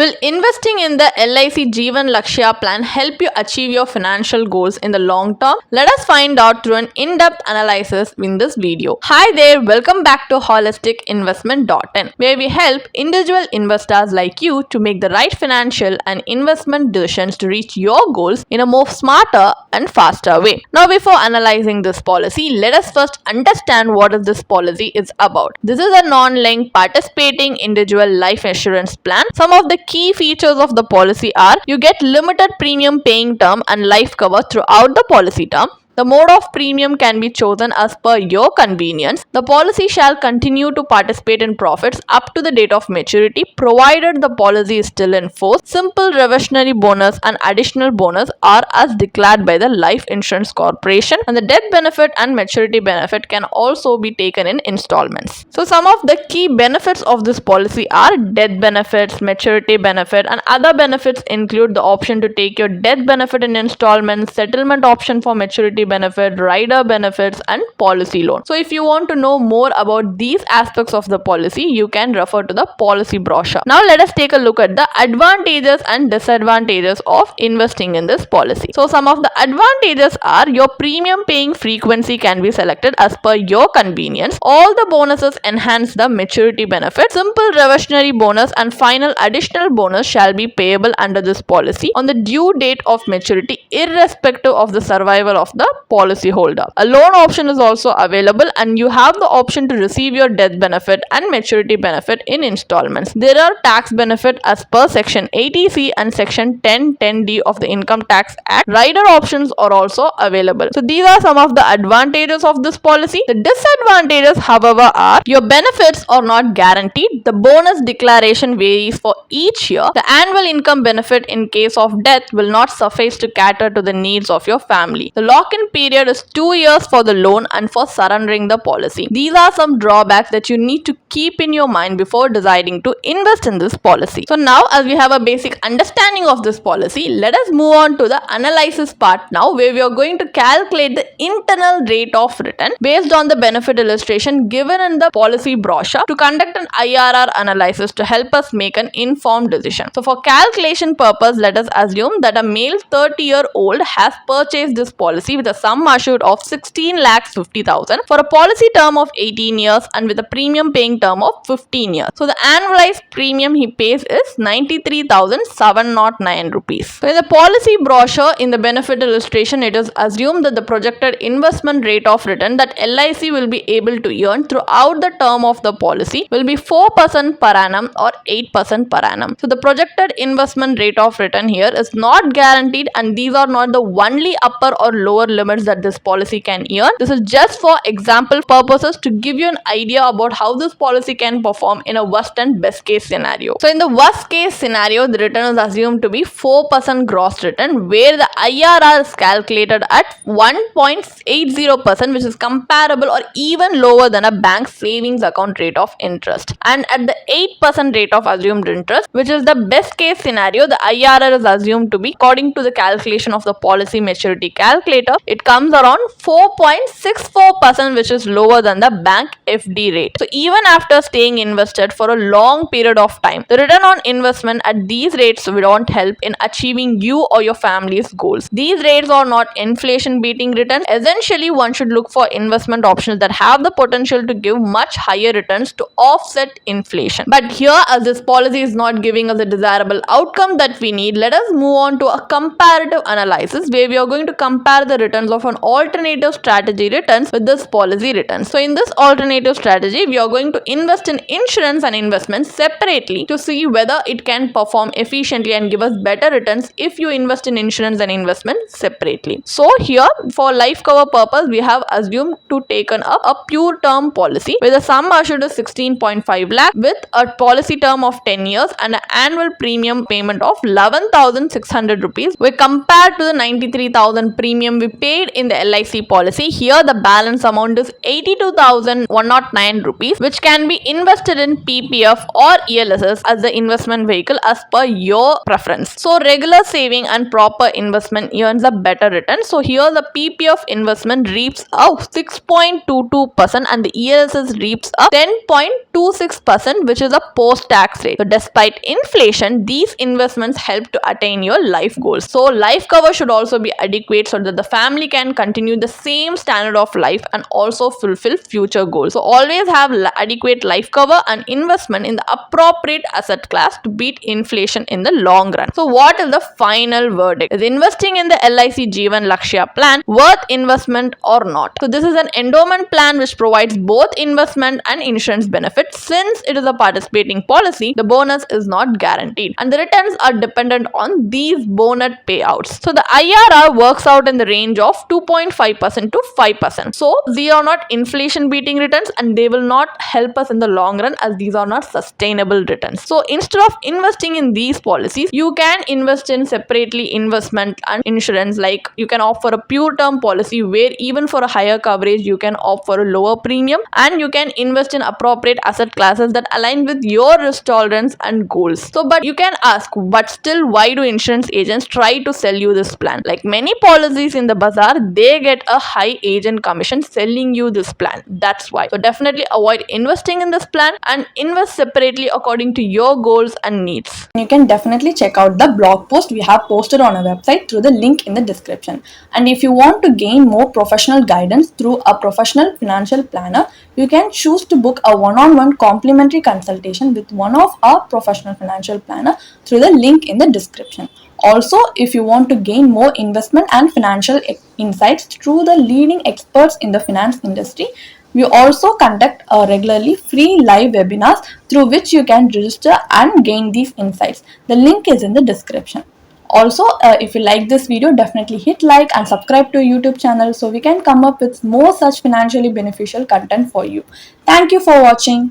Will investing in the LIC Jeevan Lakshya plan help you achieve your financial goals in the long term? Let us find out through an in-depth analysis in this video. Hi there, welcome back to holisticinvestment.in, where we help individual investors like you to make the right financial and investment decisions to reach your goals in a more smarter and faster way. Now, before analyzing this policy, let us first understand what this policy is about. This is a non-linked participating individual life insurance plan. Some of the key features of the policy are: you get limited premium paying term and life cover throughout the policy term. The mode of premium can be chosen as per your convenience. The policy shall continue to participate in profits up to the date of maturity, provided the policy is still in force. Simple reversionary bonus and additional bonus are as declared by the Life Insurance Corporation, and the death benefit and maturity benefit can also be taken in installments. So some of the key benefits of this policy are: death benefits, maturity benefit, and other benefits include the option to take your death benefit in installments, settlement option for maturity benefit, rider benefits, and policy loan. So if you want to know more about these aspects of the policy, you can refer to the policy brochure. Now let us take a look at the advantages and disadvantages of investing in this policy. So some of the advantages are: your premium paying frequency can be selected as per your convenience. All the bonuses enhance the maturity benefit. Simple reversionary bonus and final additional bonus shall be payable under this policy on the due date of maturity, irrespective of the survival of the policy holder. A loan option is also available, and you have the option to receive your death benefit and maturity benefit in installments. There are tax benefit as per section 80C and section 1010D of the Income Tax Act. Rider options are also available. So these are some of the advantages of this policy. The disadvantages, however, are: your benefits are not guaranteed. The bonus declaration varies for each year. The annual income benefit in case of death will not suffice to cater to the needs of your family. The lock-in period is 2 years for the loan and for surrendering the policy. These are some drawbacks that you need to keep in your mind before deciding to invest in this policy. So now, as we have a basic understanding of this policy, let us move on to the analysis part now, where we are going to calculate the internal rate of return based on the benefit illustration given in the policy brochure to conduct an IRR analysis to help us make an informed decision. So for calculation purpose, let us assume that a male 30-year-old has purchased this policy with a sum assured of 16,50,000 for a policy term of 18 years and with a premium paying term of 15 years. So the annualized premium he pays is 93,709 rupees. So in the policy brochure, in the benefit illustration, it is assumed that the projected investment rate of return that LIC will be able to earn throughout the term of the policy will be 4% per annum or 8% per annum. So the projected investment rate of return here is not guaranteed, and these are not the only upper or lower limits that this policy can earn. This is just for example purposes to give you an idea about how this policy can perform in a worst and best case scenario. So in the worst case scenario, the return is assumed to be 4% gross return, where the IRR is calculated at 1.80%, which is comparable or even lower than a bank savings account rate of interest. And at the 8% rate of assumed interest, which is the best case scenario, the IRR is assumed to be, according to the calculation of the policy maturity calculator, it comes around 4.64%, which is lower than the bank FD rate. So even after staying invested for a long period of time, the return on investment at these rates won't help in achieving you or your family's goals. These rates are not inflation beating returns. Essentially, one should look for investment options that have the potential to give much higher returns to offset inflation. But here, as this policy is not giving us a desirable outcome that we need, let us move on to a comparative analysis, where we are going to compare the returns of an alternative strategy returns with this policy returns. So in this alternative strategy, we are going to invest in insurance and investments separately to see whether it can perform efficiently and give us better returns if you invest in insurance and investment separately. So here, for life cover purpose, we have assumed to taken up a pure term policy with a sum assured is 16.5 lakh with a policy term of 10 years and an annual premium payment of 11,600 rupees. We compared to the 93,000 premium we paid in the LIC policy. Here the balance amount is 82,109 rupees, which can be invested in PPF or ELSS as the investment vehicle as per your preference. So regular saving and proper investment earns a better return. So here the PPF investment reaps a 6.22% and the ELSS reaps a 10.26%, which is a post-tax rate. So despite inflation, these investments help to attain your life goals. So life cover should also be adequate so that the family can continue the same standard of life and also fulfill future goals. So always have adequate life cover and investment in the appropriate asset class to beat inflation in the long run. So what is the final verdict? Is investing in the LIC Jeevan Lakshya plan worth investment or not? So this is an endowment plan which provides both investment and insurance benefits. Since it is a participating policy, the bonus is not guaranteed and the returns are dependent on these bonus payouts. So the IRR works out in the range of 2.5% to 5%. So these are not inflation beating returns and they will not help us in the long run as these are not sustainable returns. So instead of investing in these policies, you can invest in separately investment and insurance. Like you can opt for a pure term policy where even for a higher coverage you can opt for a lower premium, and you can invest in appropriate asset classes that align with your risk tolerance and goals. So but you can ask, but still why do insurance agents try to sell you this plan? Like many policies in the bazaar, they get a high agent commission selling you this plan. That's why. So definitely avoid investing in this plan and invest separately according to your goals and needs. You can definitely check out the blog post we have posted on our website through the link in the description. And if you want to gain more professional guidance through a professional financial planner, you can choose to book a one-on-one complimentary consultation with one of our professional financial planner through the link in the description. Also, if you want to gain more investment and financial insights through the leading experts in the finance industry, we also conduct regularly free live webinars through which you can register and gain these insights. The link is in the description. Also, if you like this video, definitely hit like and subscribe to our YouTube channel so we can come up with more such financially beneficial content for you. Thank you for watching.